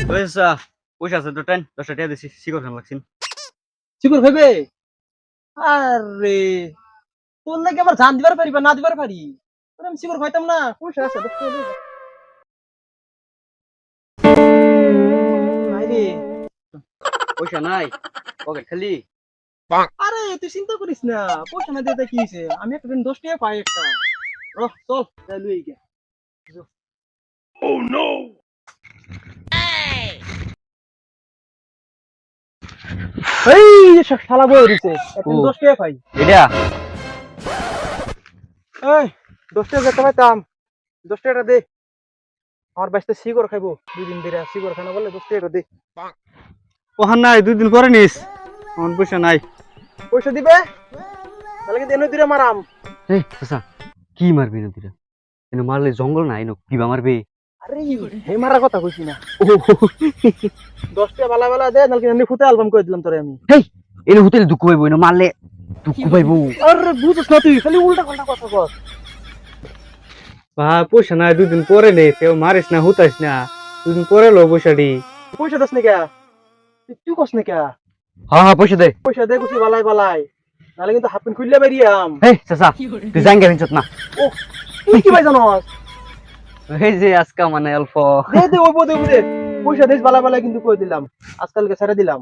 পয়সা পয়সা আছে তো টেন 10 টাকা দিছি শিকর খান লাগছিন। চিকুর ভেবে আরে তোর লাগে আবার জান দিবার পারি বা না দিবার পারি তোর আমি চিকুর খাইতাম না পয়সা আছে দেখতে দে নাই রে। পয়সা নাই পকেট খালি। আরে তুই চিন্তা করিস না পয়সা না দিতে কি হইছে আমি একটা দিন 10 টাকা পাই একটা চল তাই লই গে এই যে শালা বই রইছে একটা 10 টাকা পাই এটা এই 10 টাকা যেতে পাইতাম 10 টাকা দে আমার বাইসতে সিগর খাইবো 2 দিন ধরে সিগর খানা বলে 10 টাকা দে ওহান নাই 2 দিন পরে নিস আমার পয়সা নাই। পয়সা দিবে তাহলে কি দেন দিরে মারাম এই চাচা কি মারবি না তুই এনে মারলে জঙ্গল নাই ন কিবা মারবি। আরে হে মারার কথা কইছি না 10 টাকা বালা বালা দে নাকি এমনি ফুটে অ্যালবাম করে দিলাম তোরে আমি হেই এনে হোটেল দুঃখ পাইবো এনে মারলে দুঃখ পাইবো। আরে বুঝছ না তুই খালি উল্টা পাল্টা কথা কর ভাই পয়সা নাই 2 দিন পরে নে কেউ মারিস না হুতাইস না 2 দিন পরে লো পয়সাটি। পয়সা দাস না কে তুই কস না কে হ্যাঁ হ্যাঁ পয়সা দে। পয়সা দে কুছি বালাই বালাই নালে কিন্তু হাফ প্যান্ট খুললে বেরিয়াম হেই চাচা তুই জাঙ্গা নিছত না। ও তুই কি ভাই জানোস এই যে আজকা মানে অল্প দে দে ওই দে দে পয়সা দেশ বালা বালা কিন্তু কই দিলাম আজকালকে ছেড়ে দিলাম